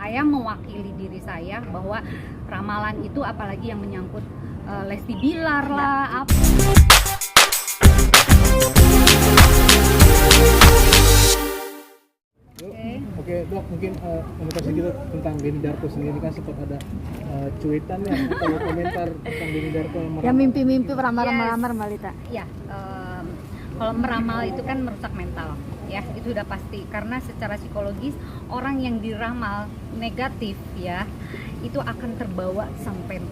saya mewakili diri saya bahwa ramalan itu apalagi yang menyangkut Lesti Bilar lah, apa. Oke, Dok, mungkin komentasi kita tentang Denny Darko sendiri kan sempat ada cuitan ya atau komentar tentang Denny Darko yang mimpi-mimpi meramar-ramar Mbak Lita. Ya, kalau meramal itu kan merusak mental, ya itu udah pasti. Karena secara psikologis orang yang diramal negatif ya itu akan terbawa sampai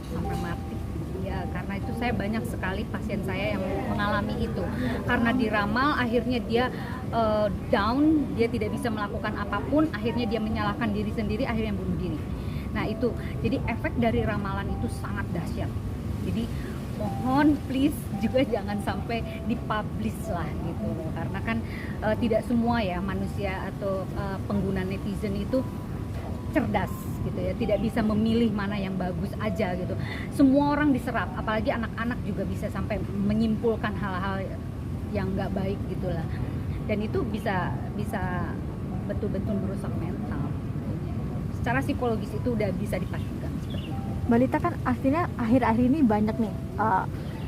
sampai mati. Ya, karena itu saya banyak sekali pasien saya yang mengalami itu. Karena diramal akhirnya dia down, dia tidak bisa melakukan apapun, akhirnya dia menyalahkan diri sendiri, akhirnya bunuh diri. Nah itu, jadi efek dari ramalan itu sangat dahsyat. Jadi mohon please juga jangan sampai dipublish lah gitu loh, karena kan tidak semua ya manusia atau pengguna netizen itu cerdas gitu ya, tidak bisa memilih mana yang bagus aja gitu. Semua orang diserap, apalagi anak-anak juga bisa sampai menyimpulkan hal-hal yang nggak baik gitulah, dan itu bisa betul-betul merusak mental. Secara psikologis itu udah bisa dipastikan seperti itu. Mbak Lita kan aslinya akhir-akhir ini banyak nih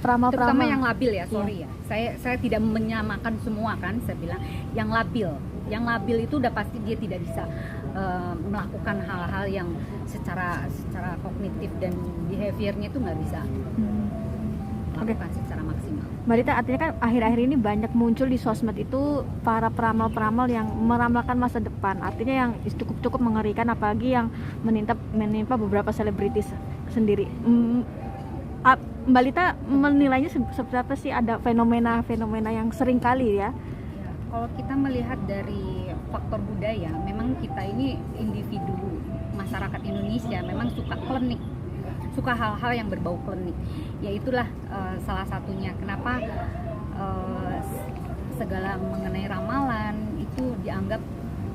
peramal-peramal, terutama yang labil ya, sorry ya, saya tidak menyamakan semua kan, saya bilang yang labil itu udah pasti dia tidak bisa melakukan hal-hal yang secara kognitif dan behaviornya itu nggak bisa melakukan secara maksimal. Mbak Lita, artinya kan akhir-akhir ini banyak muncul di sosmed itu para peramal-peramal yang meramalkan masa depan, artinya yang cukup mengerikan, apalagi yang menimpa beberapa selebritis sendiri. Mbak Lita menilainya seperti apa sih? Ada fenomena yang sering kali ya? Kalau kita melihat dari faktor budaya, memang kita ini individu masyarakat Indonesia memang suka klinik, suka hal-hal yang berbau klinik. Ya itulah salah satunya kenapa segala mengenai ramalan itu dianggap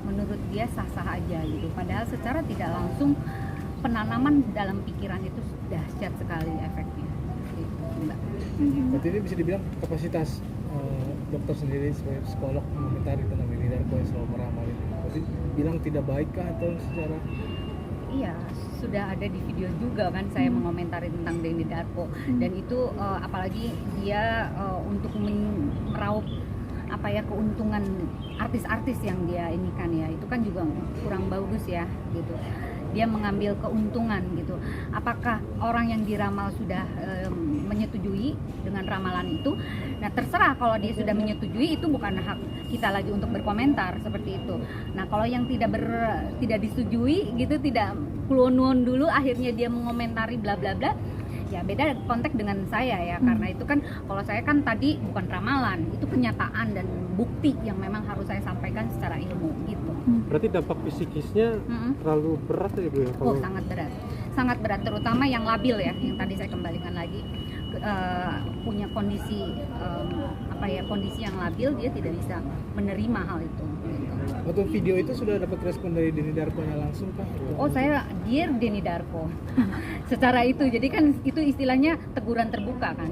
menurut dia sah-sah aja gitu. Padahal secara tidak langsung penanaman dalam pikiran itu dahsyat sekali efeknya. Gitu, Mbak. Berarti ini bisa dibilang kapasitas dokter sendiri sebagai psikolog mengomentari tentang Denny Darko yang selalu meramal itu. Berarti bilang tidak baikkah atau secara? Iya, sudah ada di video juga kan saya mengomentari tentang Denny Darko, dan itu apalagi dia untuk meraup keuntungan artis-artis yang dia ini kan ya, itu kan juga kurang bagus ya gitu. Dia mengambil keuntungan gitu. Apakah orang yang diramal sudah menyetujui dengan ramalan itu? Nah terserah, kalau dia sudah menyetujui itu bukan hak kita lagi untuk berkomentar seperti itu. Nah kalau yang tidak disetujui gitu, tidak kulon dulu akhirnya dia mengomentari bla bla bla, ya beda konteks dengan saya ya, karena itu kan kalau saya kan tadi bukan ramalan, itu kenyataan dan bukti yang memang harus saya sampaikan secara ilmu gitu. Berarti dampak psikisnya terlalu berat ya Bu ya? Oh sangat berat, terutama yang labil ya, yang tadi saya kembalikan lagi punya kondisi kondisi yang labil, dia tidak bisa menerima hal itu gitu. Waktu video itu sudah dapat respon dari Denny Darko langsung kah? Oh saya dear Denny Darko secara itu, jadi kan itu istilahnya teguran terbuka kan.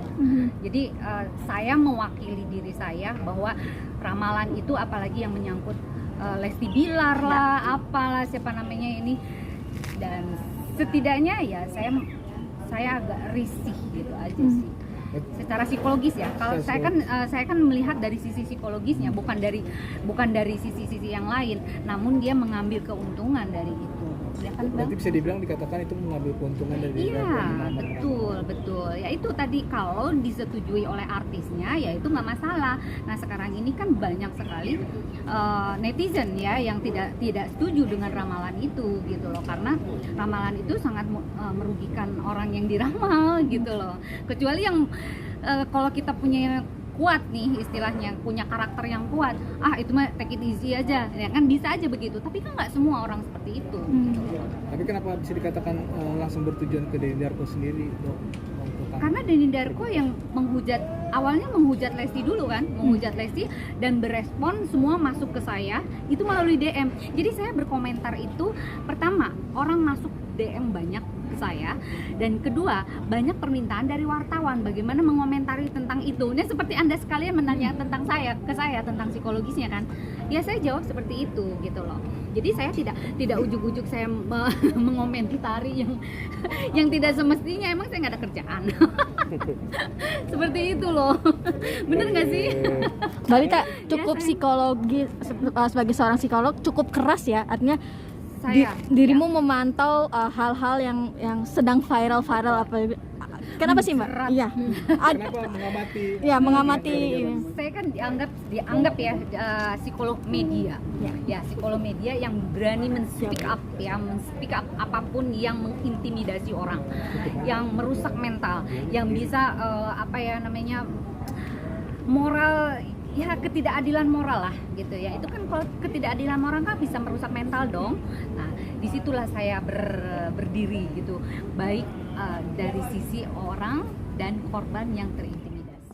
Jadi saya mewakili diri saya bahwa ramalan itu apalagi yang menyangkut Lesti Bilar lah, apalah siapa namanya ini, dan setidaknya ya saya agak risih gitu aja sih. Secara psikologis ya, kalau saya kan melihat dari sisi psikologisnya, bukan dari sisi-sisi yang lain, namun dia mengambil keuntungan dari itu. Ya kan, Bang? Berarti bisa dibilang dikatakan itu mengambil keuntungan dari Iya, betul. Ya itu tadi kalau disetujui oleh artisnya ya itu nggak masalah. Nah sekarang ini kan banyak sekali netizen ya yang tidak setuju dengan ramalan itu gitu loh, karena ramalan itu sangat merugikan orang yang diramal gitu loh. Kecuali yang kalau kita punya kuat nih istilahnya, punya karakter yang kuat, itu mah take it easy aja ya kan, bisa aja begitu, tapi kan nggak semua orang seperti itu gitu. Tapi kenapa bisa dikatakan langsung bertujuan ke Denny Darko sendiri, Dok? Karena Denny Darko yang awalnya menghujat Lesti dulu kan, menghujat Lesti dan berespon semua masuk ke saya itu melalui DM. Jadi saya berkomentar itu, pertama orang masuk DM banyak ke saya, dan kedua banyak permintaan dari wartawan bagaimana mengomentari tentang itu. Ini seperti Anda sekalian menanya tentang saya tentang psikologisnya kan, ya saya jawab seperti itu gitu loh. Jadi saya tidak ujuk-ujuk saya mengomentari yang tidak semestinya. Emang saya nggak ada kerjaan. Seperti itu loh. Bener nggak sih? Mbak Lita cukup saya- psikologi sebagai seorang psikolog cukup keras ya, artinya Saya dirimu memantau hal-hal yang sedang viral apa. Kenapa sih Mbak? Menjerat. Iya. Kenapa mengamati? Ya mengamati. saya kan dianggap ya psikolog media. Ya, psikolog media yang berani men-speak up ya, men-speak up apapun yang mengintimidasi orang, yang merusak mental, yang bisa moral ya, ketidakadilan moral lah gitu ya. Itu kan kalau ketidakadilan moral kan bisa merusak mental dong. Nah, disitulah saya berdiri gitu, baik dari sisi orang dan korban yang terintimidasi.